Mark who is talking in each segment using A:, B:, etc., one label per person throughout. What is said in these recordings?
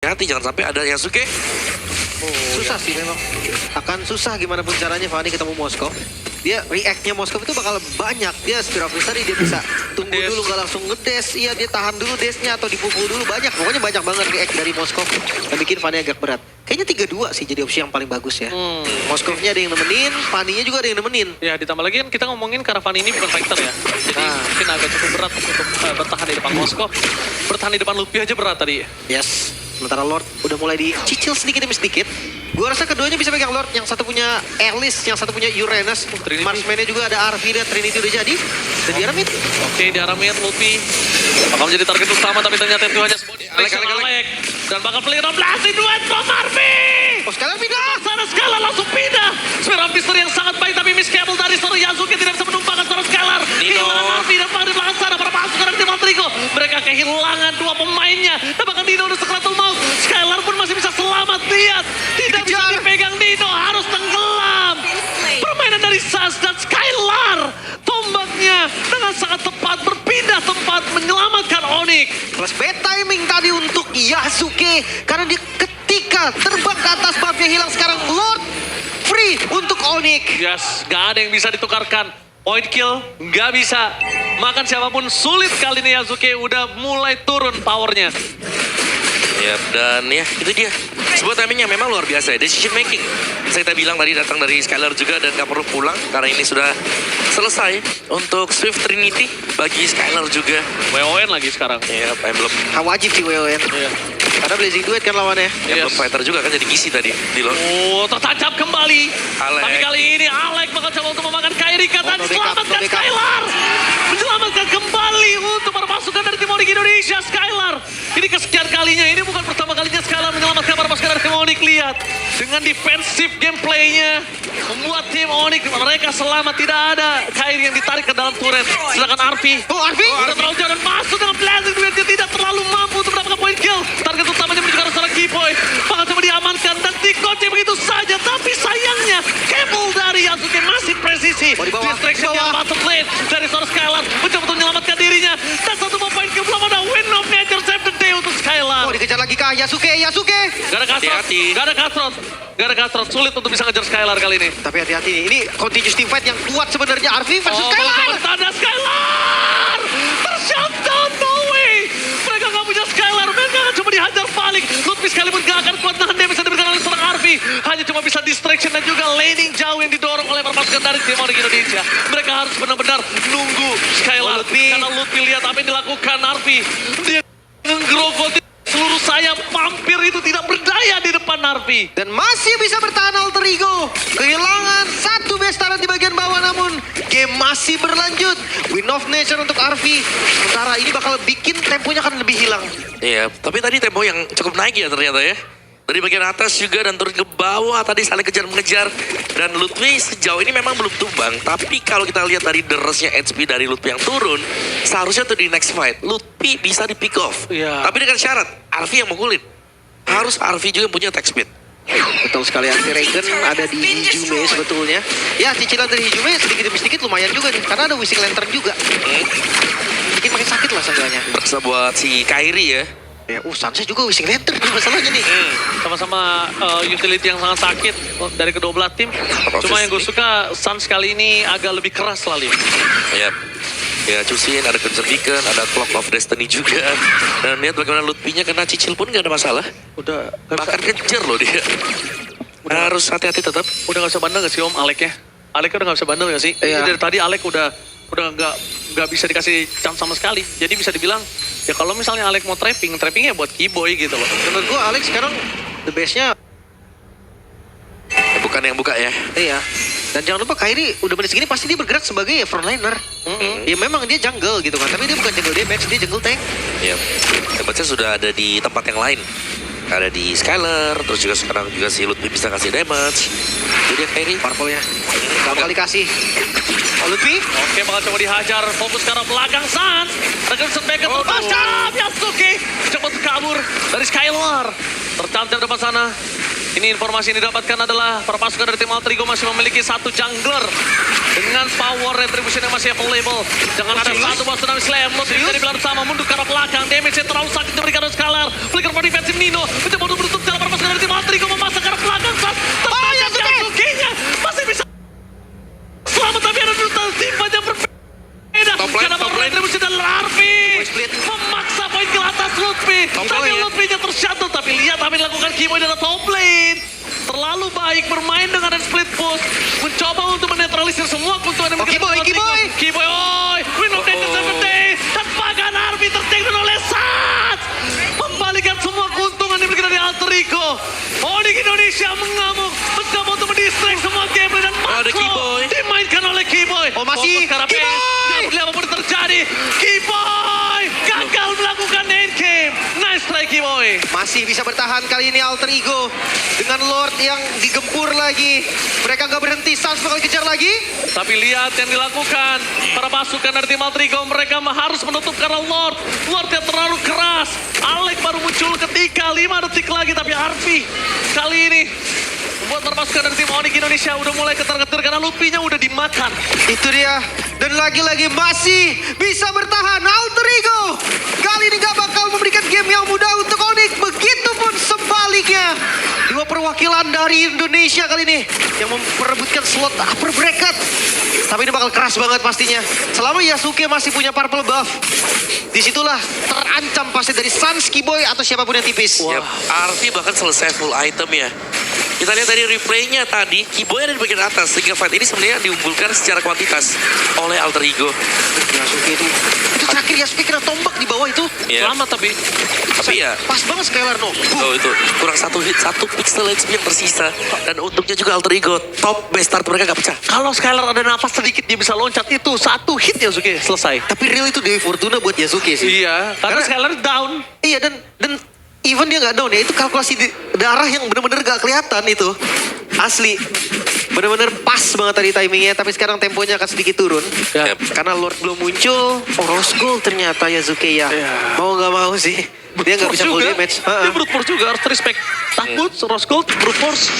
A: hati-hati jangan sampai ada Yasuke.
B: Susah sih memang. Akan susah gimana pun caranya Fanny ketemu Moskov. Dia react-nya Moskov itu bakal banyak. Dia Spear of Mystery dia bisa tunggu dulu gak langsung ngedes. Iya dia tahan dulu desnya atau dipukul dulu banyak. Pokoknya banyak banget react dari Moskov yang bikin Fanny agak berat. Kayaknya 3-2 sih jadi opsi yang paling bagus ya. Moskovnya ada yang nemenin, Fanny-nya juga ada yang nemenin.
C: Ya ditambah lagi kan kita ngomongin Caravan ini bukan fighter ya. Jadi mungkin agak cukup berat untuk bertahan di depan Moskov. Bertahan di depan Luffy aja berat tadi.
B: Yes. Sementara Lord udah mulai dicicil sedikit demi sedikit. Gua rasa keduanya bisa pegang Lord. Yang satu punya Alice, yang satu punya Uranus. Marksman-nya juga ada Arvi dan Trinity udah jadi. Dan di arah mid.
C: Oke, di arah mid Luffy bakal menjadi target utama tapi ternyata itu hanya sebuah distraction Alek. Dan bakal play blasting duet from Arvi.
B: Oh sekarang pindah.
C: Sana Scalar langsung pindah. Spear of Mystery yang sangat baik tapi miss cable dari seorang Yasuke tidak bisa menumpahkan seorang Scalar. Kehilangan Arvi dan di belakang sana para pasukan dari tim Altrigo. Mereka kehilangan dua pemainnya. Dan bahkan Dino udah sekeratul mau. Scalar pun masih bisa selamat. Lihat. Tidak bisa dipegang Dino. Harus tenggelam. Permainan dari Sas dan Skylar. Tombaknya dengan sangat tepat berpindah tempat menyelamatkan Onyx.
B: Plus bad timing tadi untuk Yasuke. Karena dia ketika terbang ke atas buffnya hilang sekarang Lord free untuk Onyx.
C: Yes, gak ada yang bisa ditukarkan. Point kill, gak bisa. Makan siapapun sulit kali ini Yasuke udah mulai turun powernya.
A: Yap, dan ya itu dia. Sebuah timingnya memang luar biasa ya. Decision making. Bisa kita bilang tadi datang dari Skylar juga dan gak perlu pulang. Karena ini sudah selesai untuk Swift Trinity bagi Skylar juga.
C: WON lagi sekarang.
A: Ya, Emblem.
B: Wajib sih WON.
C: Iya.
B: Karena Blazing Duet kan lawannya.
A: Emblem Fighter juga kan jadi ngisi tadi di Lord.
C: Oh, tertancap kembali.
A: Alek.
C: Tapi kali ini Alek bakal coba untuk memakan Kairika dan selamatkan Skylar. Menyelamatkan kembali untuk para pasukan dari tim Onyx Indonesia. Skylar. Ini kesekian kalinya. Ini bukan pertama kalinya Skylar menyelamatkan para pasukan dari tim Onyx. Lihat. Dengan defensif gameplaynya. Membuat tim Onyx mereka selamat. Tidak ada Kairi yang ditarik ke dalam turret. Sedangkan Arvi.
B: Arvi.
C: Udah terlalu jauh dan masuk dengan Blazing Duet. Dia tidak terlalu mampu untuk mendapatkan point kill. Target utamanya menuju ke arah seorang Keyboy. Bakal coba diamankan dan dikunci begitu saja. Tapi sayangnya cable dari Yasuke masih presisi. Distraction yang bottom lane dari seorang Skylar. Mencoba untuk menyelamatkan dirinya. Dan satu more point kill belum ada win of nature save the day untuk Skylar.
B: Oh dikejar lagi kah Yasuke.
C: Gak ada Kastrot. Gak ada Kastrot. Sulit untuk bisa ngejar Skylar kali ini.
B: Tapi hati-hati nih. Ini continuous team fight yang kuat sebenarnya. Arvi versus Skylar.
C: Ada Skylar. Tershutdown. No way. Mereka gak punya Skylar. Mereka akan coba dihajar balik. Lutfi sekalipun gak akan kuat nahan damage yang diberikan oleh seorang Arvi. Hanya cuma bisa distraction dan juga laning jauh yang didorong oleh pasukan dari tim Onyx Indonesia. Mereka harus benar-benar nunggu Skylar. Karena Lutfi lihat apa yang dilakukan Arvi. Dia ngegrogoti seluruh sayap vampir itu tidak berdaya di depan Arvi.
B: Dan masih bisa bertahan Alter Ego. Kehilangan satu bestaran di bagian bawah namun game masih berlanjut. Win of Nature untuk Arvi. Sementara ini bakal bikin temponya kan lebih hilang.
A: Iya, tapi tadi tempo yang cukup naik ya ternyata ya. Dari bagian atas juga dan turun ke bawah tadi saling kejar-mengejar. Dan Lutfi sejauh ini memang belum tumbang. Tapi kalau kita lihat dari derasnya HP dari Lutfi yang turun, seharusnya tuh di next fight, Lutfi bisa di pick off.
C: Iya.
A: Tapi dengan syarat, Arvi yang mukulin. Harus Arvi juga yang punya attack speed.
B: Betul sekali, anti-Regen ada di Hijume sebetulnya. Ya, cicilan dari Hijume sedikit demi sedikit lumayan juga nih. Karena ada Wishing Lantern juga. Bikin makin sakit lah seenggaknya.
A: Berasa buat si Kairi ya.
B: Ya, Sansa juga Wishing Lantern masalahnya nih.
C: Sama-sama utility yang sangat sakit dari kedua belah tim. Cuma yang gue suka, Suns kali ini agak lebih keras selalu.
A: Yap. Ya, Cusin, ada Crimson Beacon, ada Clock of Destiny juga. Dan lihat bagaimana Lutfi-nya kena cicil pun gak ada masalah.
C: Udah
A: Bahkan kejar loh dia. Harus hati-hati tetap.
C: Udah gak bisa bandel gak sih Om Aleknya? Aleknya udah gak bisa bandel gak sih?
B: Iya.
C: Dari tadi Alek udah nggak bisa dikasih chance sama sekali. Jadi bisa dibilang ya kalau misalnya Alek mau trappingnya buat Keyboy gitu loh.
B: Menurut gua Alex sekarang the best-nya
A: Bukan yang buka ya.
B: iya. Dan jangan lupa Kairi udah menit segini pasti dia bergerak sebagai frontliner. Ya memang dia jungle gitu kan, tapi dia bukan jungle damage, dia jungle tank.
A: Iya. Hebatnya sudah ada di tempat yang lain. Ada di Skylar, terus juga sekarang juga si Lutfi bisa kasih damage. Jadi Kairi
B: Purple-nya gak kali kasih. Lutfi.
C: Oke, bakal coba dihajar. Fokus ke arah belakang Suns. Regenson Beckett terpasang. Yasuke coba untuk kabur dari Skylar. Tercancap depan sana. Ini informasi yang didapatkan adalah para pasukan dari tim Alter Ego masih memiliki satu jungler dengan power retribution yang masih available. Jangan ada satu bos tsunami slam. Lutfi dari belakang sama mundur ke arah belakang. Damage yang terlalu sakit diberikan oleh Skylar. Flicker for defensive Nino. Mencoba Lutfi-nya tershuttle, tapi lihat apa yang dilakukan Kiboy dari top lane. Terlalu baik bermain dengan split push. Mencoba untuk menetralisir semua keuntungan yang
B: Kiboy, Kiboy.
C: Kiboy, oi. Win of Danger 7 dan bahkan Arby tertinggal oleh Sats. Membalikan semua keuntungan yang dimiliki dari Alter Ego. Onyx Indonesia mengamuk. Mencoba untuk mendistract semua gameplay dan
A: ada
C: makro.
A: Kiboy.
C: Dimainkan oleh Kiboy.
B: Oh, masih.
C: Fokus ke arah
B: Kiboy.
C: base. Tidak peduli apapun yang terjadi. Kiboy gagal melakukan end game. Nice try Kiboy.
B: Masih bisa bertahan kali ini Alter Ego. Dengan Lord yang digempur lagi. Mereka nggak berhenti, Suns bakal kejar lagi.
C: Tapi lihat yang dilakukan para pasukan dari tim Alter Ego. Mereka harus menutup karena Lord yang terlalu keras. Alec baru muncul ketika 5 detik lagi. Tapi Arfi kali ini buat para pasukan dari tim Onyx Indonesia udah mulai ketar-ketir karena Luffy-nya udah dimakan.
B: Itu dia. Dan lagi-lagi masih bisa bertahan Alter Ego. Kali ini gak bakal memberikan game yang mudah untuk Onyx. Begitupun sebaliknya. Dua perwakilan dari Indonesia kali ini yang memperebutkan slot upper bracket. Tapi ini bakal keras banget pastinya. Selama Yasuke masih punya purple buff, disitulah terancam pasti dari Suns, Kiboy atau siapapun yang tipis.
A: Yap, Arfi bahkan selesai full item ya. Kita lihat dari replaynya tadi, Kiboy ada di bagian atas. Sehingga fight ini sebenarnya diunggulkan secara kuantitas oleh Alter Ego.
B: Yasuke itu terakhir Yasuke kena tombak di bawah itu.
A: Iya.
C: Selamat tapi
A: Tapi ya,
B: Pas banget Skylar no.
A: oh itu kurang satu hit, satu pixel HP yang tersisa. Dan untungnya juga Alter Ego, top base start mereka gak pecah.
C: kalau Skylar ada nafas sedikit dia bisa loncat itu satu hit ya Suki selesai.
B: Tapi real itu Dewi Fortuna buat Yasuke sih.
C: Iya, karena Skylar down.
B: Iya dan even dia nggak down ya, itu kalkulasi darah yang bener-bener gak kelihatan itu. Asli. Bener-bener pas banget tadi timingnya, tapi sekarang temponya akan sedikit turun.
C: Ya.
B: Karena Lord belum muncul, Rose Gold ternyata Yasuke ya.
C: Ya.
B: Mau nggak mau sih. Dia nggak bisa full damage.
C: Dia brute force juga, harus respect. Takut, Rose Gold, brute force.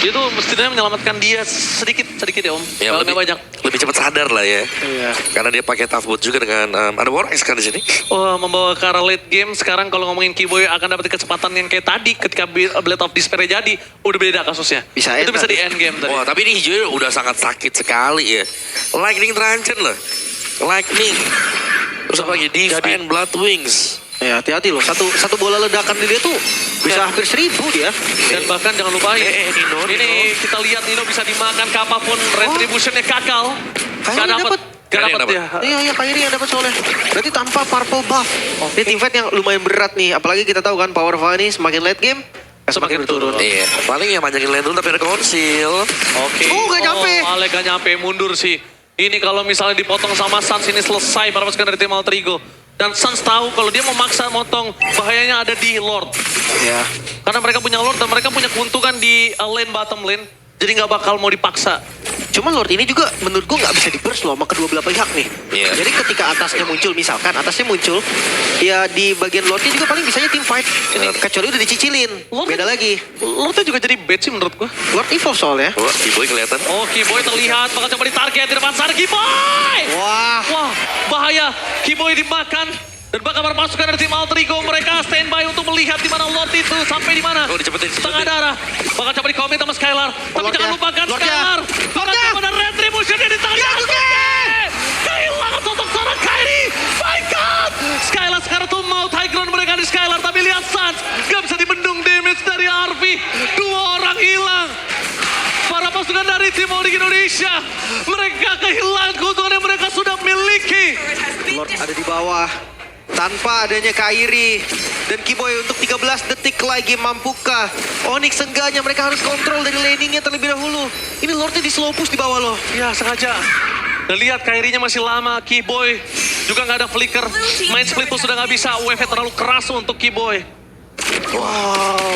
C: Itu mestinya menyelamatkan dia sedikit ya Om.
A: Ya,
C: Kalau
A: lebih,
C: nggak banyak.
A: lebih cepat sadar lah ya.
C: Iya.
A: Karena dia pakai tough boot juga dengan ada Warx kan di sini.
C: Oh, membawa ke arah late game. Sekarang kalau ngomongin Kiboy akan dapat kecepatan yang kayak tadi ketika Blade of Despair jadi, udah beda kasusnya.
B: Bisa
C: Itu
B: enak.
C: bisa di end game tadi.
A: Wah, tapi ini hijau udah sangat sakit sekali ya. Lightning terancam loh. Lightning. Terus apa lagi? Defend Blood Wings.
B: Ya hati-hati loh, satu bola ledakan di dia tuh bisa hampir 1000 dia.
C: Dan bahkan jangan lupain,
A: Nino.
C: ini kita lihat Nino bisa dimakan ke apapun, retributionnya kakal.
B: Kayaknya dapet.
C: Gak
A: Kairi yang
C: dapet ya.
B: Iya, Kairi yang dapat soalnya. Berarti tanpa purple buff. Ini team fight yang lumayan berat nih, apalagi kita tahu kan power Fanny semakin late game semakin berturun.
A: Iya, paling yang manjakin lane dulu tapi ada konsil.
C: Oke.
B: Oh, nggak nyampe.
C: Alek gak nyampe, mundur sih. Ini kalau misalnya dipotong sama Suns ini selesai para pasukan dari tim Alter Ego. Dan Suns tahu kalau dia memaksa motong, bahayanya ada di Lord.
B: Ya.
C: Karena mereka punya Lord dan mereka punya keuntungan di lane bottom lane. Jadi nggak bakal mau dipaksa.
B: Cuma Lord ini juga menurut gua nggak bisa di-burst loh sama kedua belah pihak nih.
A: Iya.
B: Jadi ketika atasnya muncul, misalkan atasnya muncul, ya di bagian Lordnya juga paling bisanya team fight. Ini kecuali udah dicicilin, beda lagi.
C: Lordnya juga jadi bad sih menurut gua.
B: Lord evil soalnya.
A: Wah, Kiboy kelihatan.
C: Oh, Kiboy terlihat bakal coba ditarget di depan sana. Kiboy!
B: Wah,
C: Wah, bahaya. Kiboy dimakan. Dan bakal pasukan dari tim Alter Ego. Mereka standby untuk melihat di mana Lord itu. Sampai di mana.
A: Oh, dicepetin.
C: Setengah darah. Bakal coba dikomit sama Skylar. Tapi
B: Lordnya.
C: jangan lupakan
B: Lordnya.
C: Skylar. Bakal
B: Lordnya.
C: coba ada retribution di tangan Yasuke. Kehilangan sosok seorang Kairi. My God. Skylar sekarang tuh mau high ground mereka di Skylar. Tapi lihat Suns. Gak bisa dibendung damage dari Arvi. 2 orang hilang. Para pasukan dari tim Onyx Indonesia. Mereka kehilangan keuntungan yang mereka sudah miliki.
B: Lord ada di bawah. Tanpa adanya Kairi dan Kiboy untuk 13 detik lagi mampukah Onyx seenggaknya mereka harus kontrol dari laningnya terlebih dahulu. Ini Lordnya di slow push di bawah loh.
C: Ya sengaja. Dan lihat Kairinya masih lama. Kiboy juga nggak ada flicker. Main split tuh sudah nggak bisa. UV terlalu keras untuk Kiboy.
B: Wow.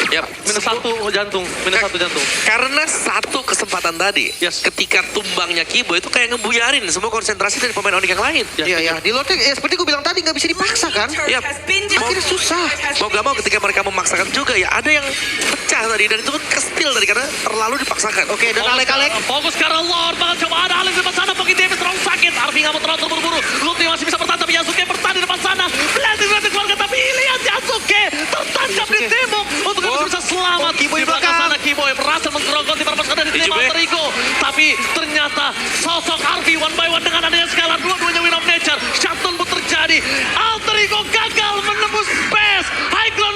A: Yap.
C: Minus 1 jantung. Minus 1 jantung.
A: Karena satu kesempatan tadi,
C: Yes.
A: ketika tumbangnya Kiboy itu kayak ngebuyarin semua konsentrasi dari pemain Onyx yang lain.
B: Iya ya, di Lordnya ya, seperti gue bilang tadi nggak bisa dipaksa kan.
A: Yap.
B: Akhirnya susah.
A: Mau gak mau ketika mereka memaksakan juga ya ada yang pecah tadi dan itu kan kestil dari karena terlalu dipaksakan.
B: Oke, dan Alek-Alek.
C: Fokus ke arah Lord. Bakal coba ada Alex di depan sana. Pakai damage terlalu sakit. Arvi nggak mau terlalu terburu-buru. Lutfi masih bisa bertahan. Tapi Yasuke bertahan di depan sana. Blending keluarga. Tapi lihat Yasuke tertancap di tembok. Untuk yang bisa selamat.
B: Kiboy
C: Di belakang
B: belakang.
C: sana Kiboy berhasil menggerogoti para pasukan dari tim
A: Kiboy.
C: Alter Ego. Tapi ternyata sosok Arvi one by one dengan adanya Skylar. Dua-duanya win of nature. Shutdown pun terjadi. Alter Ego gagal menembus space. High ground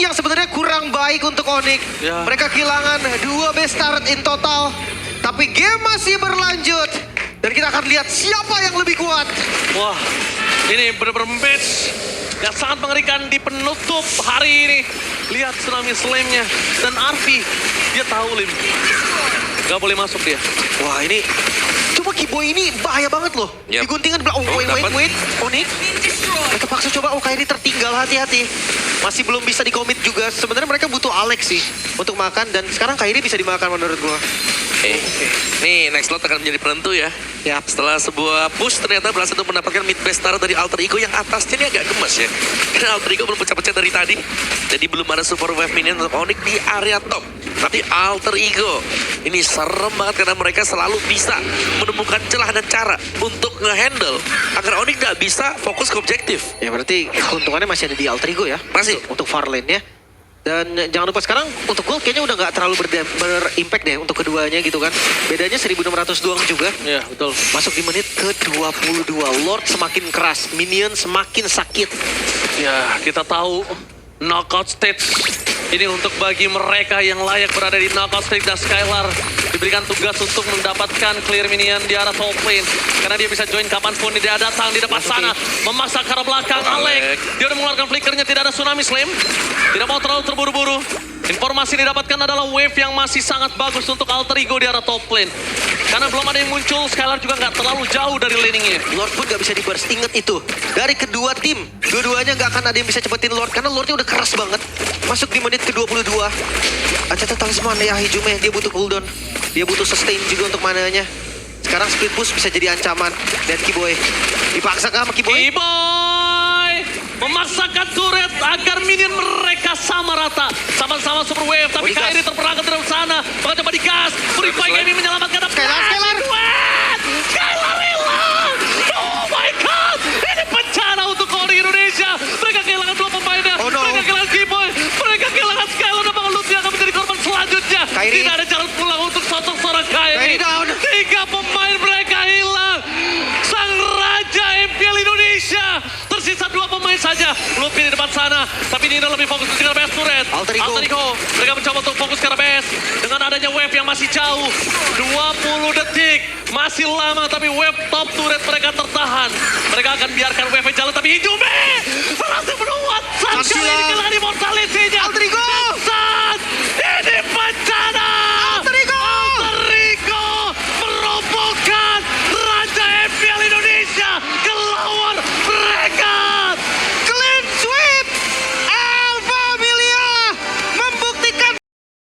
B: yang sebenarnya kurang baik untuk Onyx.
C: Ya.
B: Mereka kehilangan 2 best start in total. Tapi game masih berlanjut. Dan kita akan lihat siapa yang lebih kuat.
C: Wah, ini benar-benar match yang sangat mengerikan di penutup hari ini. Lihat Tsunami Slam-nya. Dan Arfi, dia tahu Lim. Gak boleh masuk dia.
B: Wah ini, coba Kiboy ini bahaya banget loh.
A: Yap.
B: Diguntingkan bilang,
A: dapat.
B: wait, Onyx. Mereka paksa coba, Kairi tertinggal, hati-hati. Masih belum bisa dikomit juga. Sebenarnya mereka butuh Alex sih untuk makan. Dan sekarang Kairi bisa dimakan menurut gua.
A: Nih, next lot akan menjadi penentu ya.
B: Yap.
A: Setelah sebuah push ternyata berhasil untuk mendapatkan mid best star dari Alter Ego yang atasnya ini agak gemes ya. Karena Alter Ego belum pecah-pecah dari tadi. Jadi belum ada super wave minion untuk Onyx di area top. Tapi Alter Ego ini serem banget karena mereka selalu bisa menemukan celah dan cara untuk ngehandle agar Onyx gak bisa fokus ke objektif.
B: Ya berarti keuntungannya masih ada di Alter Ego ya.
A: Masih.
B: Untuk far lane-nya. Dan jangan lupa sekarang untuk gold kayaknya udah nggak terlalu berimpact deh untuk keduanya gitu kan. Bedanya 1.600 doang juga.
C: Iya, betul.
B: Masuk di menit ke-22. Lord semakin keras, minion semakin sakit.
C: Ya, kita tahu knockout stage ini untuk bagi mereka yang layak berada di knockout stage dan Skylar diberikan tugas untuk mendapatkan clear minion di arah top lane. Karena dia bisa join kapanpun dia datang di depan sana. Memaksa ke arah belakang Alex. Dia udah mengeluarkan flickernya, tidak ada Tsunami Slam. Tidak mau terlalu terburu-buru. Informasi didapatkan adalah wave yang masih sangat bagus untuk Alter Ego di arah top lane. Karena belum ada yang muncul, Skylar juga nggak terlalu jauh dari laningnya.
B: Lord pun nggak bisa di-burst. Ingat itu. Dari kedua tim, dua-duanya nggak akan ada yang bisa cepetin Lord. Karena Lordnya udah keras banget. Masuk di menit ke-22. Acata talisman ya Hijume, dia butuh cooldown. Dia butuh sustain juga untuk mananya. Sekarang split push bisa jadi ancaman. Dan Kiboy dipaksa sama Kiboy.
C: Kiboy memaksakan turret agar minion mereka sama rata. Sama-sama super wave, tapi
B: digas.
C: Kairi terperangkap dari sana. Maka coba digas. Purify Gaming menyelamatkan.
B: Skylar.
C: Skylar hilang. Oh my god. Ini bencana untuk Ori Indonesia. Mereka kehilangan 2 pemainnya.
B: Oh no.
C: Mereka kehilangan Kiboy. Mereka kehilangan Skylar. Dan Bang Lutfi akan menjadi korban selanjutnya.
B: Kairi.
C: Tidak ada jalan pulang untuk sosok seorang Kairi.
B: Kairi down.
C: 3 pemain mereka hilang. Sang Raja MPL Indonesia. Tersisa 2 pemain saja. Lutfi di depan sana. Tapi Nino lebih fokus ke base turret.
B: Alter Ego.
C: Mereka mencoba untuk fokus ke base. Dengan adanya wave yang masih jauh. 20 detik. Masih lama tapi wave top turret mereka tertahan. Mereka akan biarkan wave jalan tapi Hijume berhasil menuat. Saat kali ini kehilangan immortality-nya.
B: Alter Ego.
C: Saat